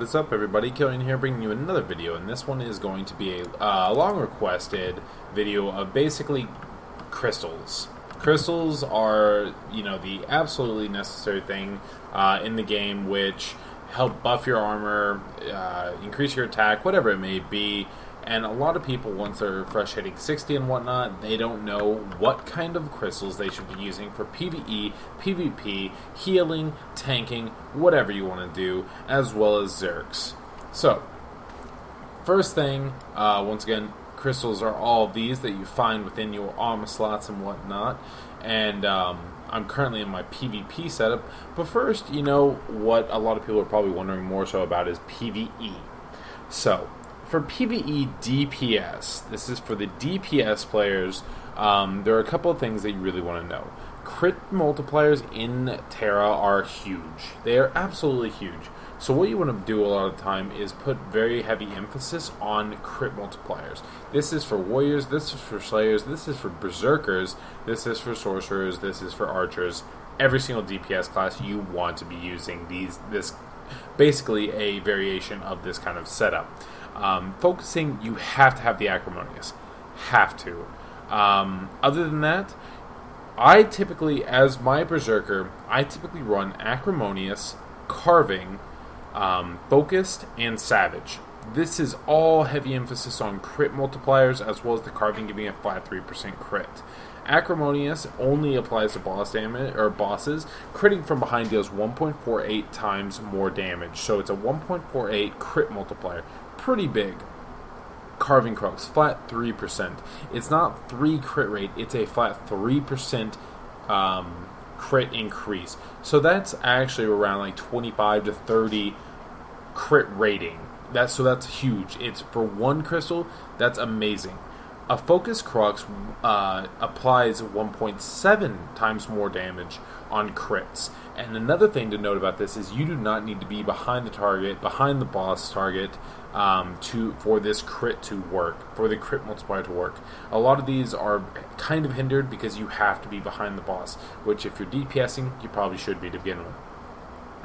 What's up, everybody? Kilryan here, bringing you another video, and this one is going to be a long-requested video of basically crystals. Crystals are, the absolutely necessary thing in the game, which help buff your armor, increase your attack, whatever it may be. And a lot of people, once they're fresh hitting 60 and whatnot, they don't know what kind of crystals they should be using for PVE, PVP, healing, tanking, whatever you want to do, as well as Zerks. So, first thing, once again, crystals are all of these that you find within your armor slots and whatnot. And I'm currently in my PvP setup. But first, what a lot of people are probably wondering more so about is PvE. So, for PvE DPS, this is for the DPS players, there are a couple of things that you really want to know. Crit multipliers in TERA are huge. They are absolutely huge. So what you want to do a lot of the time is put very heavy emphasis on crit multipliers. This is for warriors, this is for slayers, this is for berserkers, this is for sorcerers, this is for archers. Every single DPS class you want to be using this basically a variation of this kind of setup. Focusing, you have to have the acrimonious. Have to. Other than that, I typically, as my berserker, I typically run acrimonious, carving, focused, and savage. This is all heavy emphasis on crit multipliers, as well as the carving giving a flat 3% crit. Acrimonious only applies to boss damage or bosses. Critting from behind deals 1.48 times more damage, so it's a 1.48 crit multiplier. Pretty big. Carving crux, flat 3%. It's not 3 crit rate, it's a flat 3% crit increase. So that's actually around like 25 to 30 crit rating. That's huge. It's for one crystal, that's amazing. A focus crux applies 1.7 times more damage on crits. And another thing to note about this is you do not need to be behind the target, behind the boss target, for this crit to work, for the crit multiplier to work. A lot of these are kind of hindered because you have to be behind the boss, which if you're DPSing, you probably should be to begin with.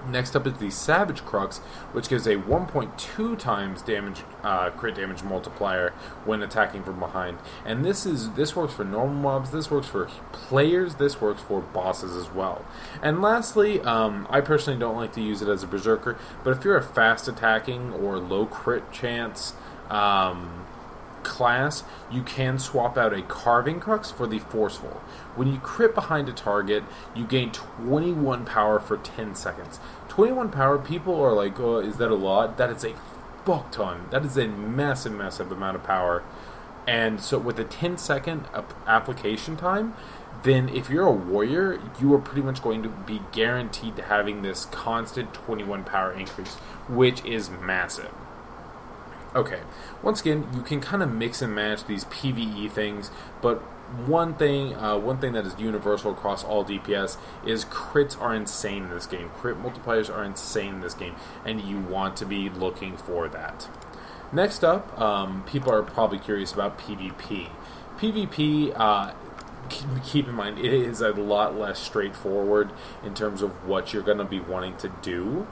Next up is the Savage Crux, which gives a 1.2 times damage, crit damage multiplier when attacking from behind. And this works for normal mobs, this works for players, this works for bosses as well. And lastly, I personally don't like to use it as a berserker, but if you're a fast attacking or low crit chance class, you can swap out a Carving Crux for the Forceful. When you crit behind a target, you gain 21 power for 10 seconds. 21 power, people are like, oh, is that a lot? That is a fuck ton. That is a massive, massive amount of power. And so with a 10-second application time, then if you're a warrior, you are pretty much going to be guaranteed to having this constant 21 power increase, which is massive. Okay, once again, you can kind of mix and match these PvE things, but one thing that is universal across all DPS is crits are insane in this game. Crit multipliers are insane in this game, and you want to be looking for that. Next up, people are probably curious about PvP. PvP, keep in mind, it is a lot less straightforward in terms of what you're going to be wanting to do.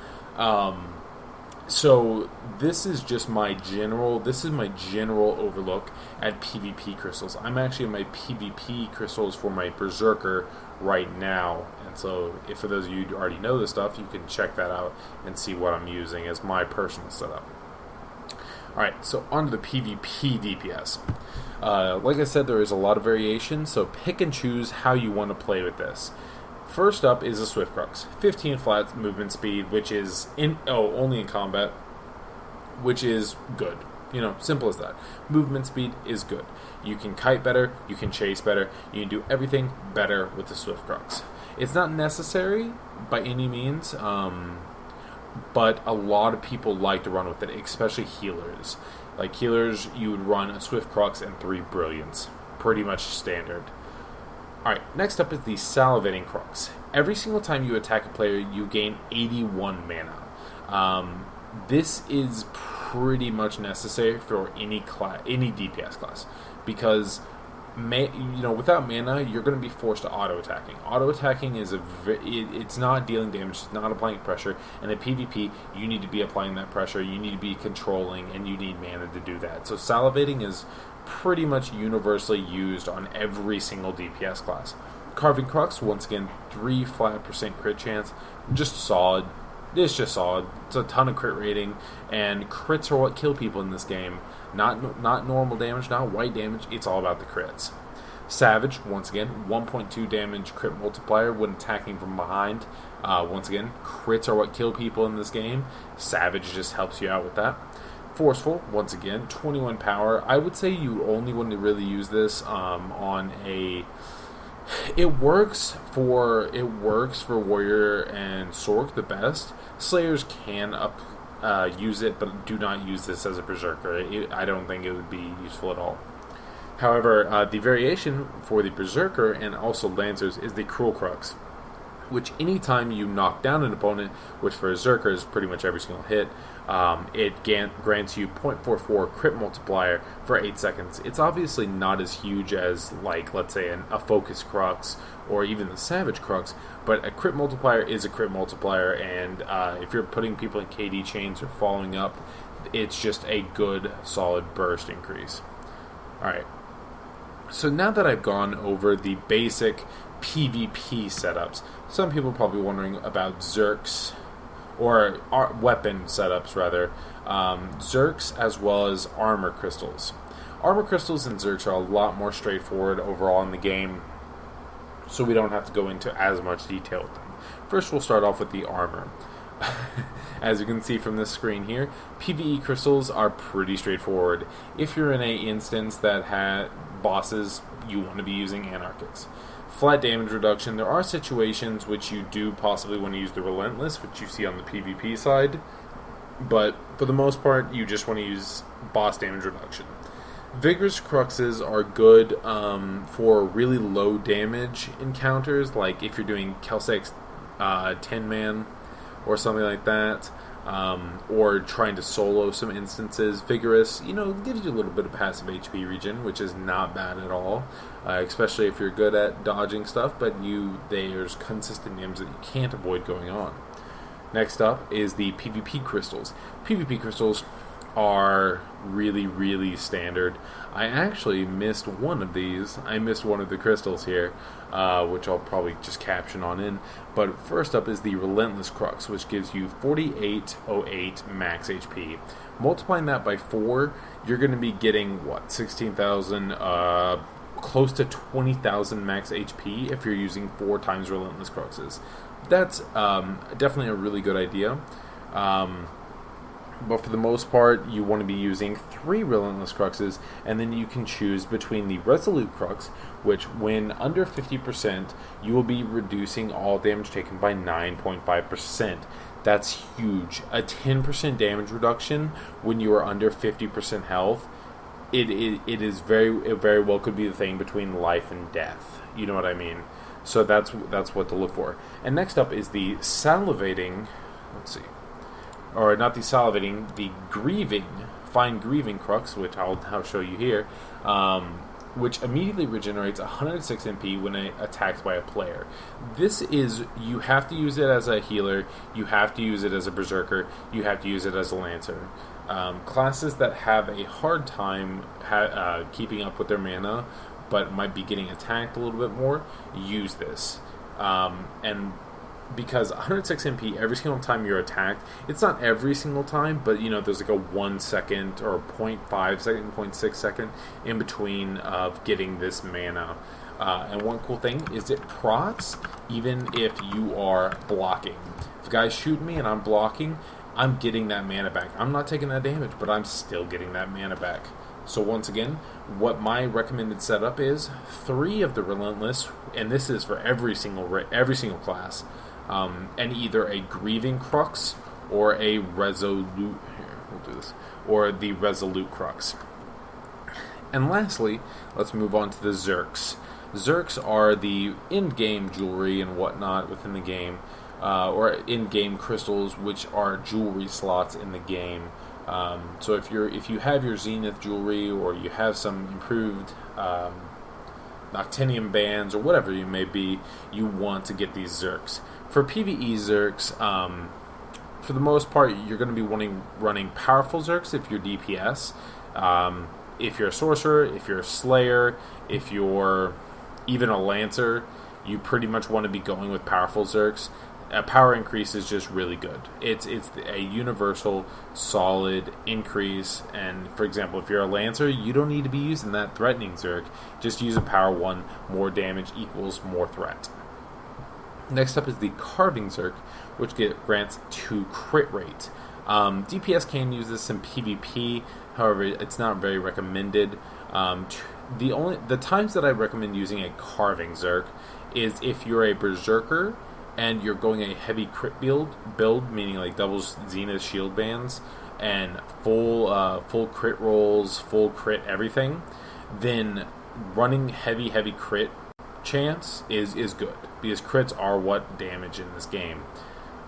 So this is just my general overlook at PvP crystals. I'm actually in my PvP crystals for my Berserker right now. And so if for those of you who already know this stuff, you can check that out and see what I'm using as my personal setup. Alright, so on to the PvP DPS. Like I said, there is a lot of variation, so pick and choose how you want to play with this. First up is a Swift Crux, 15 flat movement speed, which is only in combat, which is good. Simple as that. Movement speed is good. You can kite better, you can chase better, you can do everything better with the Swift Crux. It's not necessary by any means, but a lot of people like to run with it, especially healers. Like healers, you would run a Swift Crux and 3 Brilliance. Pretty much standard. Alright, next up is the Salivating Crux. Every single time you attack a player, you gain 81 mana. This is pretty much necessary for any DPS class, because without mana, you're going to be forced to auto-attacking. Auto-attacking is it's not dealing damage, it's not applying pressure, and in PvP, you need to be applying that pressure, you need to be controlling, and you need mana to do that. So salivating is pretty much universally used on every single DPS class. Carving Crux, once again, 3 flat % crit chance, just solid. It's just solid. It's a ton of crit rating, and crits are what kill people in this game. Not normal damage, not white damage. It's all about the crits. Savage, once again, 1.2 damage crit multiplier when attacking from behind. Once again, crits are what kill people in this game. Savage just helps you out with that. Forceful, once again, 21 power. I would say you only want to really use this on a... It works for Warrior and Sork the best. Slayers can use it, but do not use this as a Berserker. I don't think it would be useful at all. However, the variation for the Berserker and also Lancers is the Cruel Crux, which anytime you knock down an opponent, which for Berserker is pretty much every single hit, it grants you 0.44 crit multiplier for 8 seconds. It's obviously not as huge as, like, let's say a Focus Crux or even the Savage Crux, but a crit multiplier is a crit multiplier, and if you're putting people in KD chains or following up, it's just a good, solid burst increase. Alright, so now that I've gone over the basic PvP setups, some people are probably wondering about Zerks, or weapon setups rather, Zerks as well as armor crystals. Armor crystals and Zerks are a lot more straightforward overall in the game, so we don't have to go into as much detail with them. First, we'll start off with the armor. As you can see from this screen here, PVE crystals are pretty straightforward. If you're in a instance that had bosses, you want to be using Anarchics. Flat damage reduction, there are situations which you do possibly want to use the Relentless, which you see on the PvP side, but for the most part, you just want to use boss damage reduction. Vigorous Cruxes are good for really low damage encounters, like if you're doing Kelsek's 10-man or something like that, or trying to solo some instances. Vigorous, gives you a little bit of passive HP regen, which is not bad at all, especially if you're good at dodging stuff, but there's consistent damage that you can't avoid going on. Next up is the PVP Crystals. PVP Crystals are really, really standard. I actually missed one of these. I missed one of the crystals here, which I'll probably just caption on in. But first up is the Relentless Crux, which gives you 4808 max HP. Multiplying that by 4, you're going to be getting, 16,000, close to 20,000 max HP if you're using 4 times Relentless Cruxes. That's definitely a really good idea. But for the most part, you want to be using 3 Relentless Cruxes, and then you can choose between the Resolute Crux, which when under 50%, you will be reducing all damage taken by 9.5%. That's huge. A 10% damage reduction when you are under 50% health, it very well could be the thing between life and death. You know what I mean? So that's what to look for. And next up is the Salivating, or not the Salivating, the Fine Grieving Crux, which I'll show you here, which immediately regenerates 106 MP when attacked by a player. You have to use it as a healer, you have to use it as a Berserker, you have to use it as a Lancer. Classes that have a hard time keeping up with their mana, but might be getting attacked a little bit more, use this. And because 106 MP every single time you're attacked, it's not every single time, but there's like a 1 second or 0.5 second, 0.6 second in between of getting this mana. And one cool thing is it procs even if you are blocking. If guys shoot me and I'm blocking, I'm getting that mana back. I'm not taking that damage, but I'm still getting that mana back. So once again, what my recommended setup is 3 of the Relentless, and this is for every single class. And either a Grieving Crux or a Resolute. Or the Resolute Crux. And lastly, let's move on to the Zerks. Zerks are the in-game jewelry and whatnot within the game, or in-game crystals, which are jewelry slots in the game. So if you have your Zenith jewelry, or you have some improved Noctinium bands, or whatever you may be, you want to get these Zerks. For PvE Zerks, for the most part, you're going to be running powerful Zerks if you're DPS. If you're a Sorcerer, if you're a Slayer, if you're even a Lancer, you pretty much want to be going with powerful Zerks. Power increase is just really good. It's a universal, solid increase. And for example, if you're a Lancer, you don't need to be using that threatening Zerk. Just use a power 1. More damage equals more threat. Next up is the Carving Zerk, which grants 2 crit rate. DPS can use this in PvP. However, it's not very recommended. The times that I recommend using a Carving Zerk is if you're a Berserker and you're going a heavy crit build, meaning like double Zenith shield bands and full crit rolls, full crit everything, then running heavy crit chance is good, because crits are what damage in this game.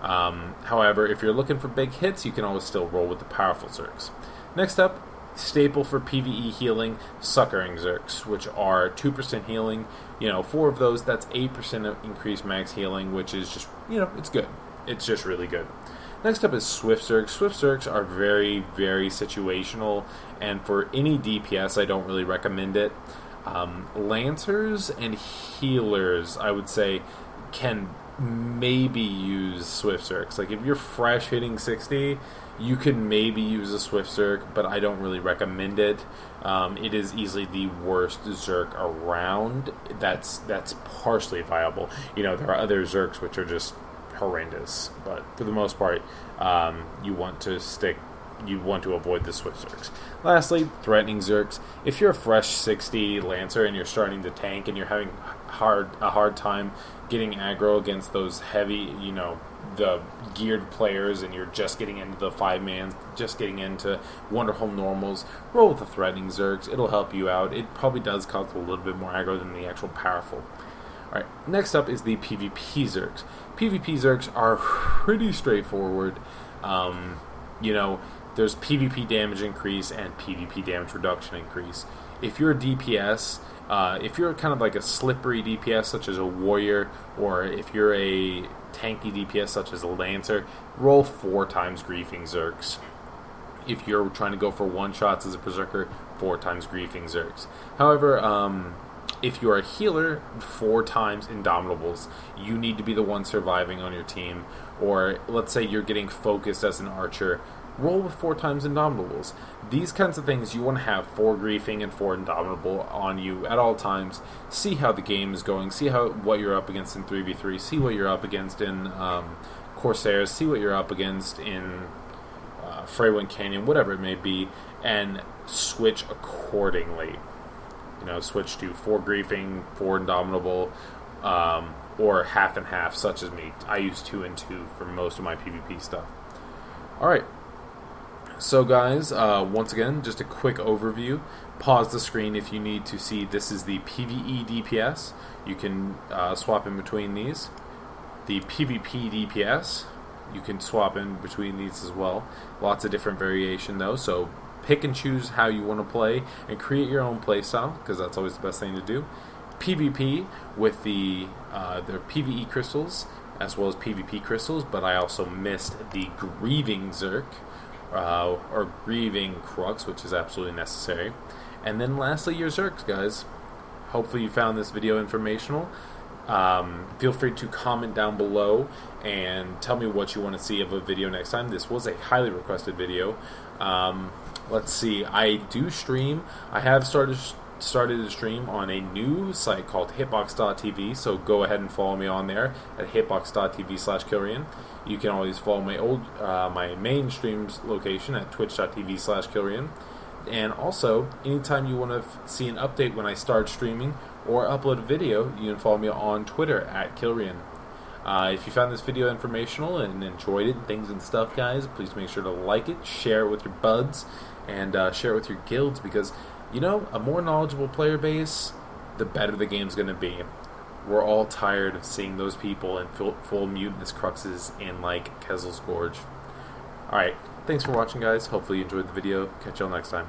However, if you're looking for big hits, you can always still roll with the powerful Zerks. Next up, staple for PvE healing, Succouring Zerks, which are 2% healing. 4 of those, that's 8% of increased max healing, which is just, it's good. It's just really good. Next up is Swift Zerks. Swift Zerks are very, very situational, and for any DPS, I don't really recommend it. Lancers and healers, I would say, can maybe use Swift Zerks. Like if you're fresh hitting 60, you can maybe use a Swift Zerk, but I don't really recommend it. It is easily the worst Zerk around. That's partially viable. There are other Zerks which are just horrendous, but for the most part, you want to avoid the Swift Zerks. Lastly, Threatening Zerks. If you're a fresh 60 Lancer and you're starting to tank and you're having a hard time getting aggro against those heavy, the geared players, and you're just getting into the 5-mans, just getting into Wonderhome normals, roll with the Threatening Zerks. It'll help you out. It probably does cause a little bit more aggro than the actual powerful. Alright, next up is the PvP Zerks. PvP Zerks are pretty straightforward. There's PvP damage increase and PvP damage reduction increase. If you're a DPS, if you're kind of like a slippery DPS such as a Warrior, or if you're a tanky DPS such as a Lancer, roll 4 times Griefing Zerks. If you're trying to go for one-shots as a Berserker, 4 times Griefing Zerks. However, if you're a healer, 4 times Indomitables. You need to be the one surviving on your team. Or let's say you're getting focused as an archer, roll with 4 times Indomitables. These kinds of things, you want to have 4 Griefing and 4 Indomitable on you at all times. See how the game is going. See what you're up against in 3v3. See what you're up against in Corsairs. See what you're up against in Freywind Canyon, whatever it may be, and switch accordingly. Switch to 4 Griefing, 4 Indomitable, or half and half, such as me. I use 2 and 2 for most of my PvP stuff. Alright. So guys, once again, just a quick overview. Pause the screen if you need to see this is the PvE DPS. You can swap in between these. The PvP DPS, you can swap in between these as well. Lots of different variation though, so pick and choose how you want to play and create your own playstyle, because that's always the best thing to do. PvP with their PVE Crystals as well as PVP Crystals, but I also missed the Grieving Zerk, or Grieving Crux, which is absolutely necessary. And then lastly, your Zerks, guys. Hopefully you found this video informational. Feel free to comment down below and tell me what you want to see of a video next time. This was a highly requested video. Let's see, I do stream. I have started to stream on a new site called hitbox.tv, so go ahead and follow me on there at hitbox.tv/Kilryan. You can always follow my main streams location at twitch.tv/Kilryan. And also, anytime you want to see an update when I start streaming or upload a video, you can follow me on Twitter at Kilryan. If you found this video informational and enjoyed it and things and stuff, guys, please make sure to like it, share it with your buds, and share it with your guilds, because a more knowledgeable player base, the better the game's going to be. We're all tired of seeing those people in full mutinous cruxes in, like, Kessel's Gorge. Alright, thanks for watching, guys. Hopefully you enjoyed the video. Catch y'all next time.